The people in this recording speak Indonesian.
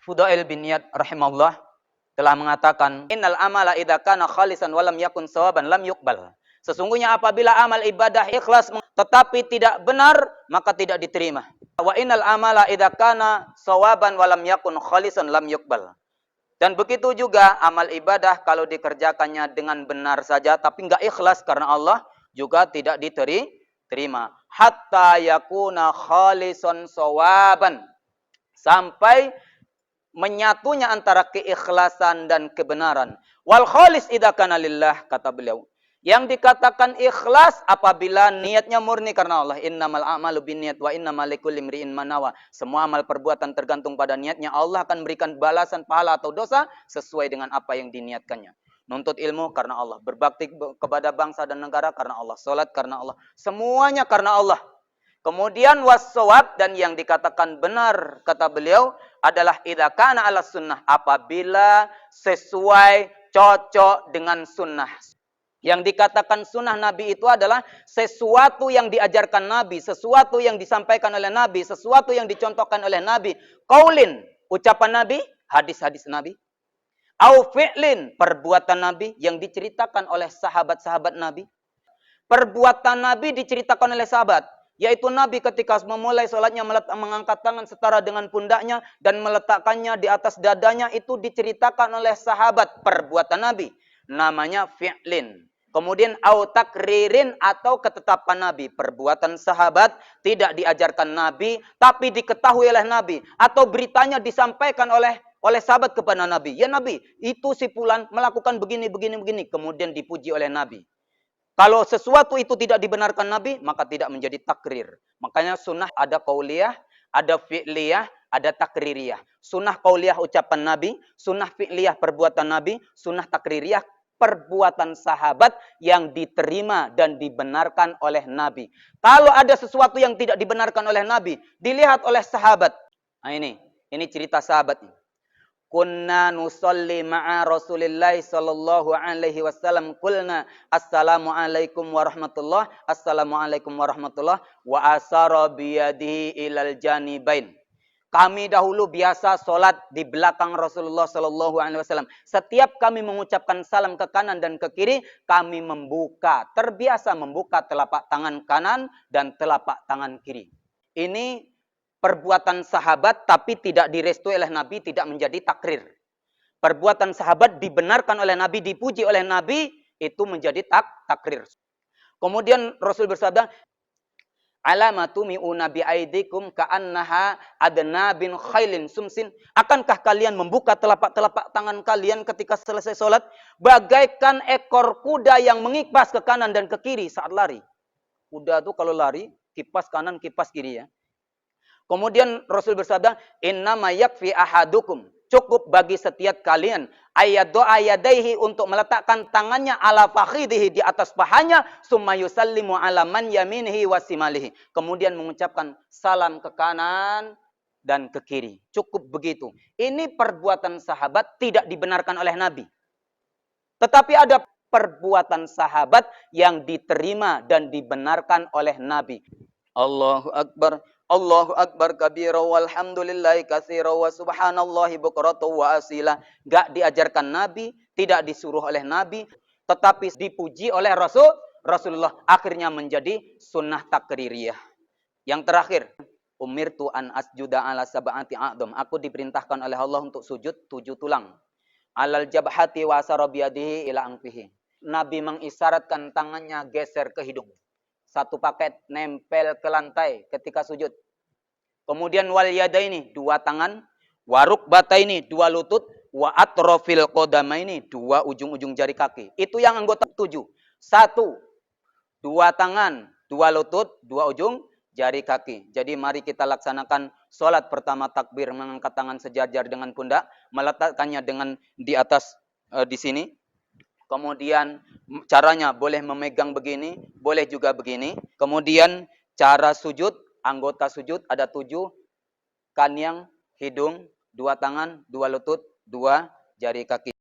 Fudail bin Iyad rahimahullah telah mengatakan, innal amala idza kana khalisan wa lam yakun sawaban lam yuqbal. Sesungguhnya apabila amal ibadah ikhlas tetapi tidak benar, maka tidak diterima. Wa innal amala idza kana sawaban wa lam yakun khalisan lam yuqbal. Dan begitu juga amal ibadah kalau dikerjakannya dengan benar saja tapi enggak ikhlas karena Allah juga tidak diterima. Hatta yakuna khalisan sawaban. Sampai menyatunya antara keikhlasan dan kebenaran. Wal khalis idza kana lillah, kata beliau. Yang dikatakan ikhlas apabila niatnya murni karena Allah. Innamal a'malu binniyat wa innamal likulli imri'in ma nawa. Semua amal perbuatan tergantung pada niatnya. Allah akan berikan balasan pahala atau dosa sesuai dengan apa yang diniatkannya. Nuntut ilmu karena Allah, berbakti kepada bangsa dan negara karena Allah, salat karena Allah. Semuanya karena Allah. Kemudian was-shawab, dan yang dikatakan benar kata beliau adalah idza kana ala sunnah, apabila sesuai cocok dengan sunnah. Yang dikatakan sunnah Nabi itu adalah sesuatu yang diajarkan Nabi, sesuatu yang disampaikan oleh Nabi, sesuatu yang dicontohkan oleh Nabi. Qaulin, ucapan Nabi, hadis-hadis Nabi. Au fi'lin, perbuatan Nabi yang diceritakan oleh sahabat-sahabat Nabi. Perbuatan Nabi diceritakan oleh sahabat. Yaitu Nabi ketika memulai sholatnya mengangkat tangan setara dengan pundaknya dan meletakkannya di atas dadanya, itu diceritakan oleh sahabat, perbuatan Nabi. Namanya fi'lin. Kemudian au takririn, atau ketetapan Nabi. Perbuatan sahabat tidak diajarkan Nabi tapi diketahui oleh Nabi, atau beritanya disampaikan oleh sahabat kepada Nabi. Ya Nabi, itu si fulan melakukan begini, kemudian dipuji oleh Nabi. Kalau sesuatu itu tidak dibenarkan Nabi, maka tidak menjadi takrir. Makanya sunnah ada qauliyah, ada fi'liyah, ada takririyah. Sunnah qauliyah ucapan Nabi, sunnah fi'liyah perbuatan Nabi, sunnah takririyah perbuatan sahabat yang diterima dan dibenarkan oleh Nabi. Kalau ada sesuatu yang tidak dibenarkan oleh Nabi, dilihat oleh sahabat. Nah ini cerita sahabat ini. Kunna nusalli ma'a Rasulillah sallallahu alaihi wasallam, qulna assalamu alaikum warahmatullah, assalamu alaikum warahmatullah, wa asara biyadihi ilal janibain. Kami dahulu biasa solat di belakang Rasulullah sallallahu alaihi wasallam. Setiap kami mengucapkan salam ke kanan dan ke kiri, kami terbiasa membuka telapak tangan kanan dan telapak tangan kiri. Ini perbuatan sahabat tapi tidak direstui oleh Nabi, tidak menjadi takrir. Perbuatan sahabat dibenarkan oleh Nabi, dipuji oleh Nabi, itu menjadi takrir. Kemudian Rasul bersabda, alamatu mi'una bi'aidikum ka'annaha adna bin khailin sumsin. Akankah kalian membuka telapak tangan kalian ketika selesai sholat bagaikan ekor kuda yang mengipas ke kanan dan ke kiri saat lari. Kuda itu kalau lari, kipas kanan, kipas kiri ya. Kemudian Rasul bersabda, innama yakfi ahadukum, cukup bagi setiap kalian ayaddu'a yadaihi, untuk meletakkan tangannya ala fakhidhihi, di atas pahanya, summa yusallimu ala man yaminihi wasimalihi, kemudian mengucapkan salam ke kanan dan ke kiri. Cukup begitu. Ini perbuatan sahabat tidak dibenarkan oleh Nabi. Tetapi ada perbuatan sahabat yang diterima dan dibenarkan oleh Nabi. Allahu Akbar. Allahu Akbar kabira walhamdulillahi katsira wa subhanallahi bukratan wa asila. Enggak diajarkan Nabi, tidak disuruh oleh Nabi, tetapi dipuji oleh Rasulullah. Akhirnya menjadi sunnah takririyah. Yang terakhir, umirtu an asjuda ala sab'ati a'dham. Aku diperintahkan oleh Allah untuk sujud 7 tulang. Alal jabhati wa asara biyadihi ila anfihi. Nabi mengisyaratkan tangannya geser ke hidung. Satu paket nempel ke lantai ketika sujud. Kemudian wal yadaini, 2 tangan, waruk bataini, 2 lutut, wa atrofil qodamaini, 2 ujung-ujung jari kaki. Itu yang anggota 7. 1, 2 tangan, 2 lutut, 2 ujung jari kaki. Jadi mari kita laksanakan sholat pertama takbir, mengangkat tangan sejajar dengan pundak, meletakkannya di atas di sini. Kemudian caranya boleh memegang begini, boleh juga begini. Kemudian cara sujud, anggota sujud ada 7. Kanyang, hidung, 2 tangan, 2 lutut, 2 jari kaki.